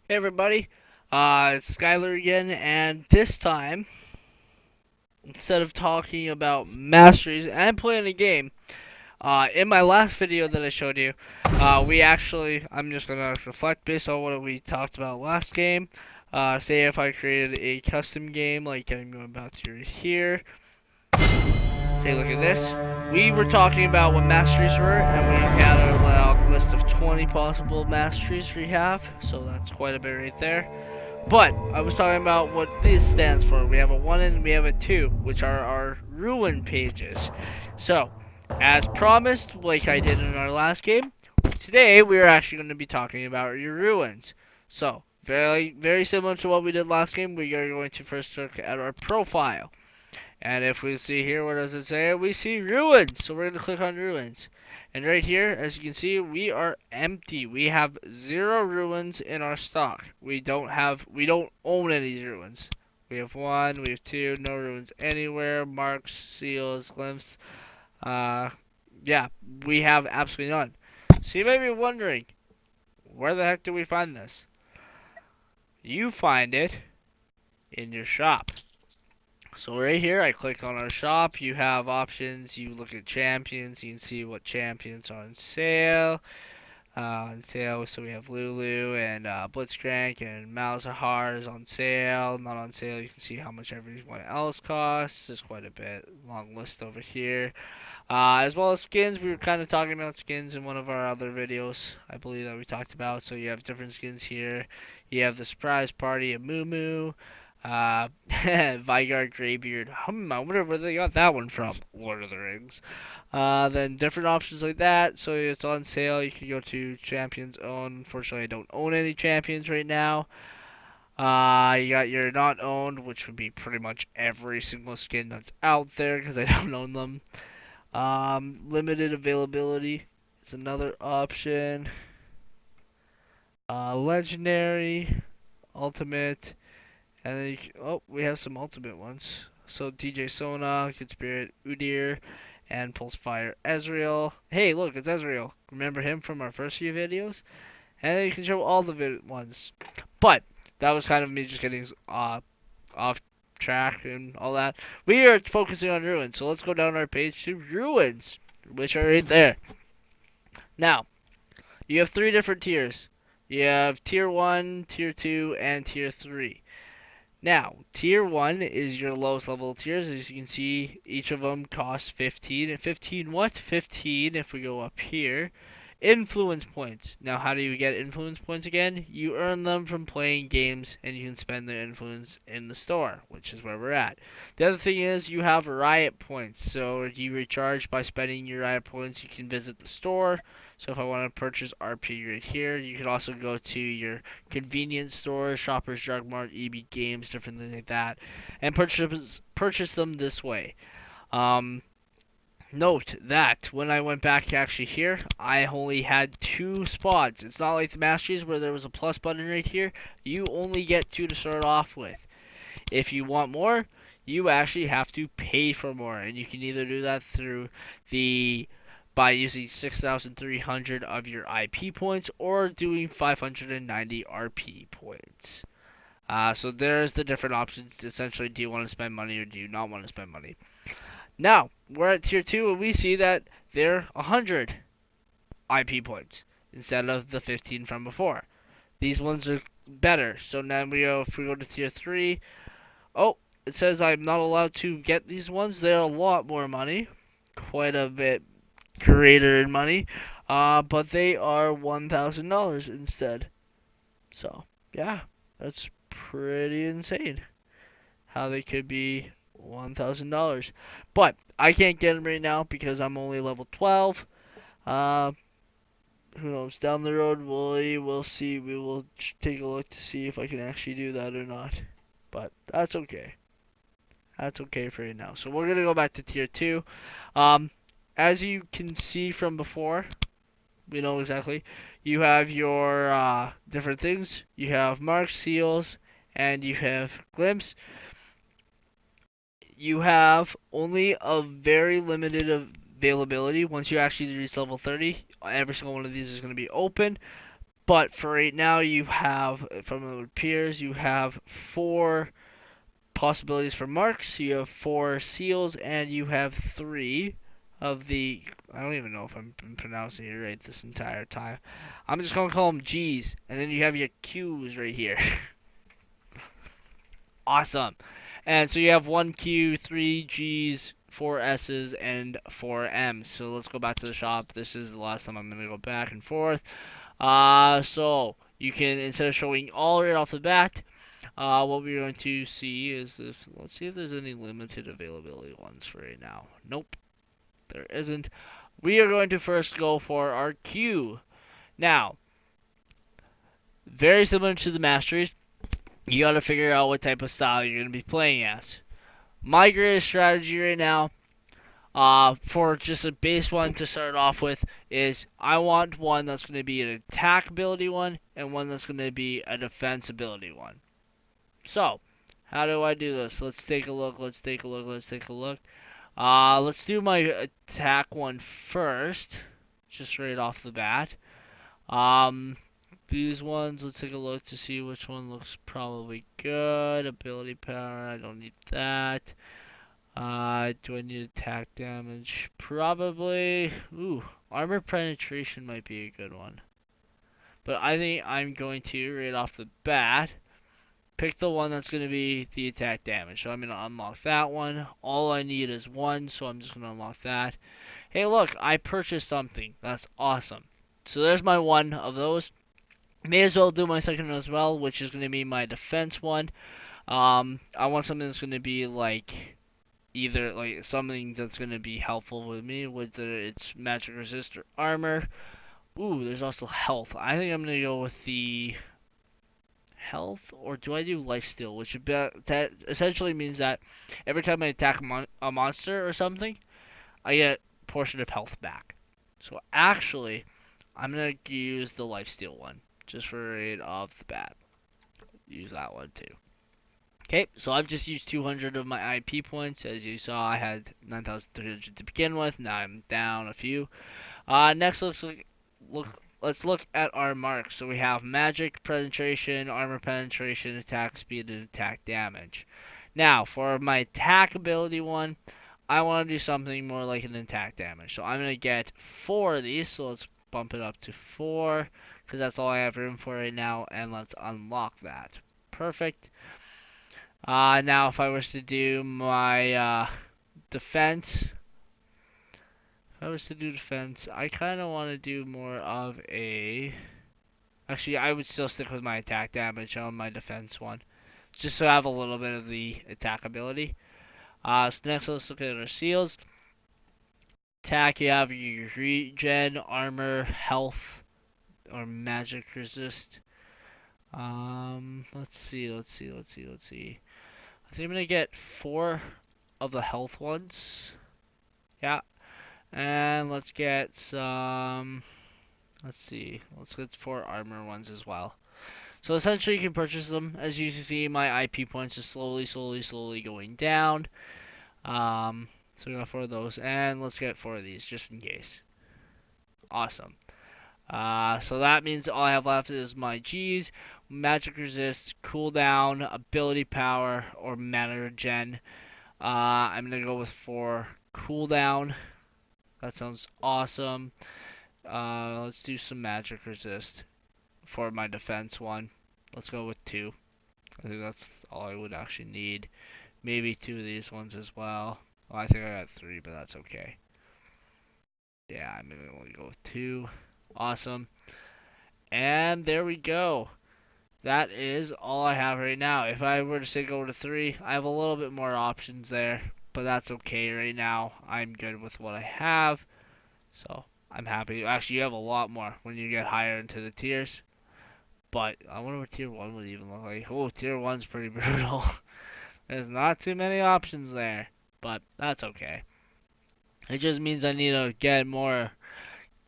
Hey everybody, it's Skyler again, and this time, instead of talking about masteries and playing a game, in my last video that I showed you, I'm just gonna reflect based on what we talked about last game. Say if I created a custom game, like I'm about to here. Say, look at this. We were talking about what masteries were, and we had a long list of 20 possible masteries we have, so that's quite a bit right there. But I was talking about what this stands for. We have a 1 and we have a 2, which are our ruin pages. So, as promised, like I did in our last game, today we are actually going to be talking about your ruins. So, very similar to what we did last game, we are going to first look at our profile. And if we see here, what does it say? We see ruins. So we're going to click on ruins. And right here, as you can see, we are empty. We have 0 ruins in our stock. We don't own any ruins. We have 1, we have 2, no ruins anywhere. Marks, seals, glyphs. Uh, yeah, we have absolutely none. So you may be wondering, where the heck do we find this? You find it in your shop. So right here, I click on our shop. You have options. You look at champions. You can see what champions are on sale. So we have Lulu and Blitzcrank and Malzahar is on sale. Not on sale. You can see how much everyone else costs. There's quite a bit. Long list over here. As well as skins. We were kind of talking about skins in one of our other videos, I believe, that we talked about. So you have different skins here. You have the surprise party of Moo Moo. Vigard Greybeard. I wonder where they got that one from. Lord of the Rings. Then different options like that. So it's on sale. You can go to Champions Own. Unfortunately, I don't own any champions right now. You got your not owned, which would be pretty much every single skin that's out there because I don't own them. Limited availability is another option. Legendary, ultimate. And then we have some ultimate ones. So DJ Sona, Good Spirit, Udyr, and Pulsefire Ezreal. Hey, look, it's Ezreal. Remember him from our first few videos? And then you can show all the ones. But that was kind of me just getting off track and all that. We are focusing on ruins, so let's go down our page to ruins, which are right there. Now, you have 3 different tiers. You have tier 1, tier 2, and tier 3. Now, tier 1 is your lowest level tiers. As you can see, each of them costs 15. And 15 what? 15, if we go up here, influence points. Now, how do you get influence points again? You earn them from playing games, and you can spend their influence in the store, which is where we're at. The other thing is you have riot points. So you recharge by spending your riot points. You can visit the store. So if I want to purchase RP right here, you can also go to your convenience store, Shoppers Drug Mart, EB Games, different things like that, and purchase them this way. Um, Note that when I went back actually here, I only had 2 spots. It's not like the Masteries where there was a plus button right here. You only get 2 to start off with. If you want more, you actually have to pay for more, and you can either do that through by using 6,300 of your IP points or doing 590 RP points. So there's the different options. Essentially, do you want to spend money or do you not want to spend money? Now, we're at tier 2 and we see that they're 100 IP points instead of the 15 from before. These ones are better. So now if we go to tier 3, oh, it says I'm not allowed to get these ones. They're a lot more money. Quite a bit greater in money. But they are $1,000 instead. So, yeah, that's pretty insane. How they could be $1,000. But I can't get them right now because I'm only level 12. Uh, who knows? Down the road, we'll see. We will take a look to see if I can actually do that or not. But that's okay. That's okay for right now. So we're gonna go back to tier 2. As you can see from before, we know exactly. You have your different things. You have marks, seals, and you have glimpse. You have only a very limited availability. Once you actually reach level 30, every single one of these is going to be open. But for right now, you have, from what it appears, you have 4 possibilities for marks, you have 4 seals, and you have 3 of the, I don't even know if I'm pronouncing it right this entire time. I'm just going to call them G's, and then you have your Q's right here. Awesome. And so you have 1 Q, 3 G's, 4 S's, and 4 M's. So let's go back to the shop. This is the last time I'm going to go back and forth. So you can, instead of showing all right off the bat, what we're going to see is if, let's see if there's any limited availability ones for right now. Nope, there isn't. We are going to first go for our Q. Now, very similar to the Masteries, you got to figure out what type of style you're going to be playing as. My greatest strategy right now, for just a base one to start off with, is I want one that's going to be an attack ability one and one that's going to be a defense ability one. So, how do I do this? Let's take a look. Let's take a look. Let's take a look. Let's do my attack one first, just right off the bat. These ones, let's take a look to see which one looks probably good. Ability power, I don't need that. Do I need attack damage? Probably. Ooh, armor penetration might be a good one. But I think I'm going to, right off the bat, pick the one that's going to be the attack damage. So I'm going to unlock that one. All I need is 1, so I'm just going to unlock that. Hey, look, I purchased something. That's awesome. So there's my one of those. May as well do my second one as well, which is going to be my defense one. I want something that's going to be like either like something that's going to be helpful with me, whether it's magic resist or armor. Ooh, there's also health. I think I'm going to go with the health, or do I do lifesteal, which that essentially means that every time I attack a monster or something, I get a portion of health back. So actually, I'm going to use the lifesteal one, just for right off the bat. Use that one too. Okay, so I've just used 200 of my IP points. As you saw, I had 9,300 to begin with. Now I'm down a few. Next, let's look at our marks. So we have magic penetration, armor penetration, attack speed, and attack damage. Now, for my attack ability one, I want to do something more like an attack damage. So I'm going to get 4 of these. So let's bump it up to 4, because that's all I have room for right now. And let's unlock that. Perfect. Now, if I was to do my defense, I kind of want to do more of a. Actually, I would still stick with my attack damage on my defense one, just to have a little bit of the attack ability. So next, let's look at our seals. Attack, you have your regen, armor, health, or magic resist. Let's see. I think I'm gonna get 4 of the health ones. Yeah. And let's get some. Let's see. Let's get 4 armor ones as well. So essentially, you can purchase them. As you can see, my IP points are slowly going down. So we got 4 of those, and let's get 4 of these just in case. Awesome. So that means all I have left is my G's, magic resist, cooldown, ability power, or mana regen. I'm gonna go with 4 cooldown. That sounds awesome. Let's do some magic resist for my defense one. Let's go with 2. I think that's all I would actually need. Maybe 2 of these ones as well. Well, I think I got 3, but that's okay. Yeah, I'm gonna only go with 2. Awesome. And there we go. That is all I have right now. If I were to say go to 3, I have a little bit more options there, but that's okay right now. I'm good with what I have, so I'm happy. Actually, you have a lot more when you get higher into the tiers, but I wonder what tier 1 would even look like. Oh, tier 1's pretty brutal. There's not too many options there, but that's okay. It just means I need to get more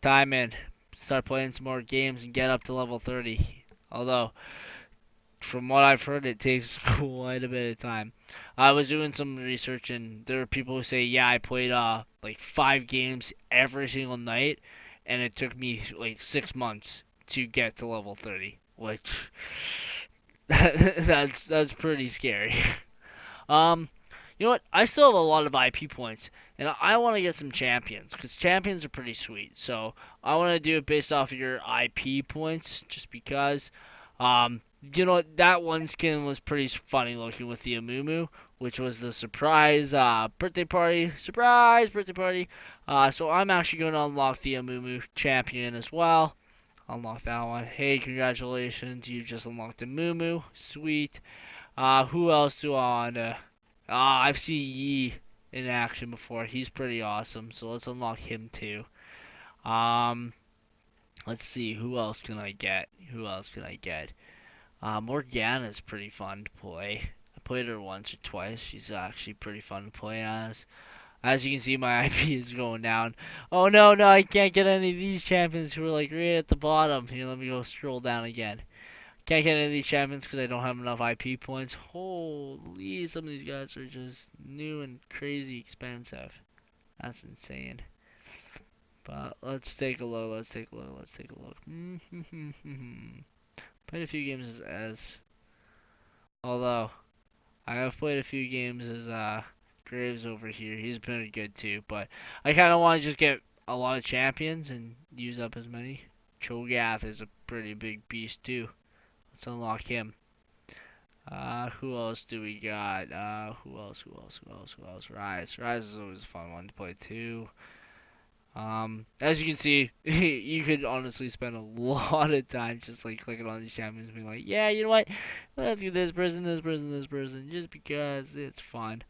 time in, start playing some more games, and get up to level 30. Although, from what I've heard, it takes quite a bit of time. I was doing some research, and there are people who say, yeah, I played like 5 games every single night, and it took me like 6 months to get to level 30, which that's pretty scary. Um, you know what? I still have a lot of IP points, and I want to get some champions because champions are pretty sweet. So I want to do it based off of your IP points, just because. You know what? That one skin was pretty funny looking with the Amumu, which was the surprise birthday party. Surprise birthday party. So I'm actually going to unlock the Amumu champion as well. Unlock that one. Hey, congratulations! You just unlocked Amumu. Sweet. Who else do I want to? I've seen Yi in action before. He's pretty awesome. So let's unlock him too. Um, let's see. Who else can I get? Who else can I get? Morgana's pretty fun to play. I played her once or twice. She's actually pretty fun to play as. As you can see, my IP is going down. Oh no, no, I can't get any of these champions who are like right at the bottom. Here, let me go scroll down again. Can't get any of these champions because I don't have enough IP points. Holy, some of these guys are just new and crazy expensive. That's insane. But let's take a look. Let's take a look. Let's take a look. Played a few games as although I have played a few games as Graves over here. He's pretty good too. But I kind of want to just get a lot of champions and use up as many. Cho'Gath is a pretty big beast too. Let's unlock him. Who else do we got? Who else? Who else? Who else? Who else? Rise. Rise is always a fun one to play too. As you can see, you could honestly spend a lot of time just like clicking on these champions and being like, yeah, you know what? Let's get this person, this person, this person, just because it's fun.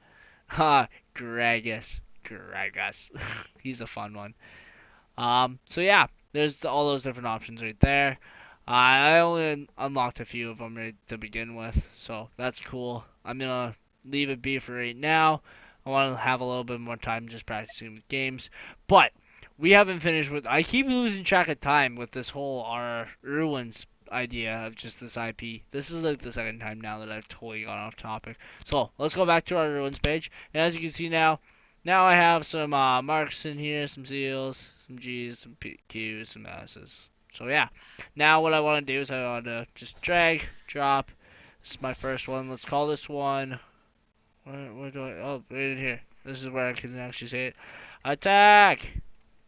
Ha, Gragas. Gragas. He's a fun one. So yeah, there's all those different options right there. I only unlocked a few of them right to begin with, so that's cool. I'm gonna leave it be for right now. I want to have a little bit more time just practicing with games, but we haven't finished with. I keep losing track of time with this whole our ruins idea of just this IP. This is like the second time now that I've totally gone off topic. So let's go back to our ruins page, and as you can see now, I have some marks in here, some seals, some G's, some Q's, some S's. So yeah, now what I want to do is I want to just drag, drop. This is my first one. Let's call this one. Where do I? Oh, right in here. This is where I can actually say it. Attack!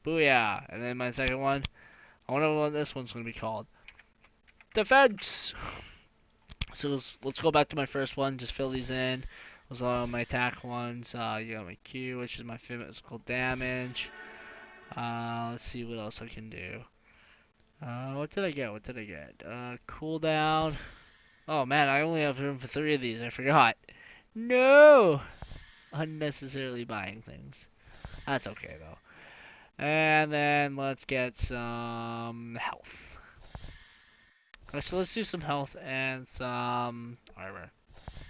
Booyah! And then my second one. I wonder what this one's gonna be called. Defense! So let's go back to my first one. Just fill these in. Those are my attack ones. You got my Q, which is my physical damage. Let's see what else I can do. What did I get? What did I get? Cooldown. Oh man, I only have room for 3 of these. I forgot. No! Unnecessarily buying things. That's okay though. And then let's get some health. Alright, so let's do some health and some armor.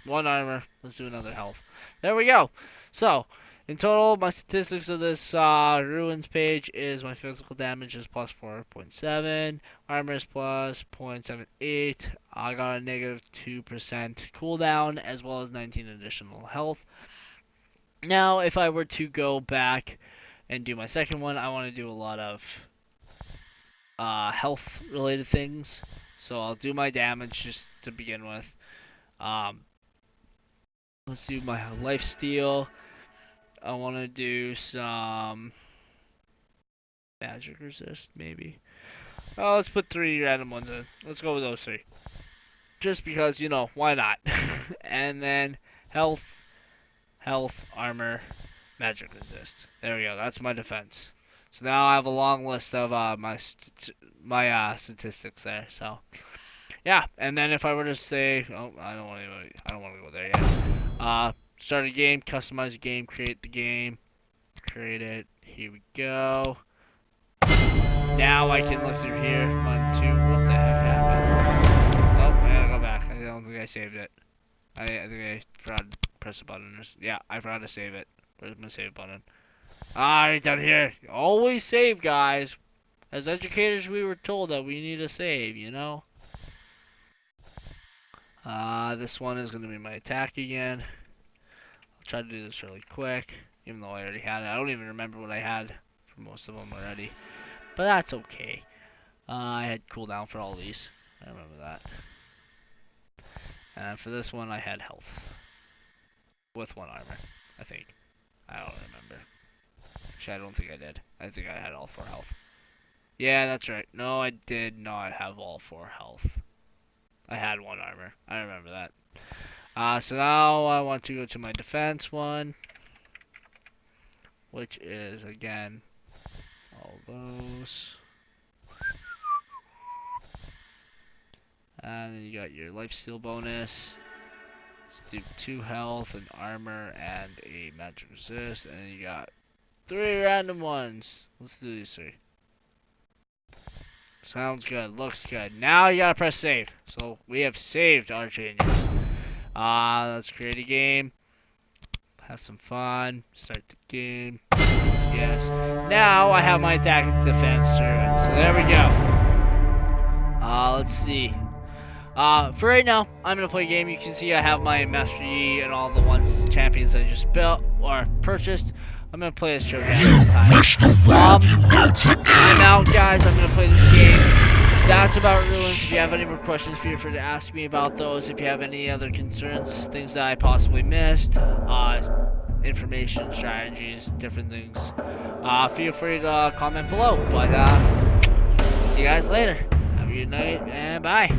1 armor. Let's do another health. There we go. So, in total, my statistics of this ruins page is my physical damage is plus 4.7, armor is plus 0.78, I got a negative 2% cooldown, as well as 19 additional health. Now, if I were to go back and do my second one, I want to do a lot of health-related things. So I'll do my damage just to begin with. Let's do my lifesteal. I want to do some magic resist, maybe. Oh, let's put 3 random ones in. Let's go with those 3. Just because, you know, why not? And then health, armor, magic resist. There we go. That's my defense. So now I have a long list of my statistics there. So yeah, and then if I were to say, oh, I don't want to go there yet. Start a game, customize a game, create the game, create it. Here we go. Now I can look through here. 1, 2. What the heck happened? Oh, I gotta go back. I don't think I saved it. I think I forgot to press a button. Yeah, I forgot to save it. Where's my save button? Right down here. Always save, guys. As educators, we were told that we need to save, you know? This one is going to be my attack again. I'll try to do this really quick, even though I already had it. I don't even remember what I had for most of them already. But that's okay. I had cooldown for all these. I remember that. And for this one, I had health. With 1 armor, I think. I don't remember. Actually, I don't think I did. I think I had all 4 health. Yeah, that's right. No, I did not have all 4 health. I had 1 armor. I remember that. So now I want to go to my defense one, which is, again, all those. And then you got your lifesteal bonus. Let's do 2 health, an armor, and a magic resist. And then you got 3 random ones. Let's do these 3. Sounds good. Looks good. Now you gotta press save. So we have saved our changes. Let's create a game. Have some fun. Start the game. Yes. Now I have my attack and defense servant. So there we go. Let's see. For right now, I'm gonna play a game. You can see I have my Master Yi and all the champions I just built or purchased. I'm gonna play as Shogun this time. I'm out, guys. I'm gonna play this game. That's about Ruins. If you have any more questions, feel free to ask me about those. If you have any other concerns, things that I possibly missed, information, strategies, different things, feel free to comment below. But see you guys later. Have a good night and bye.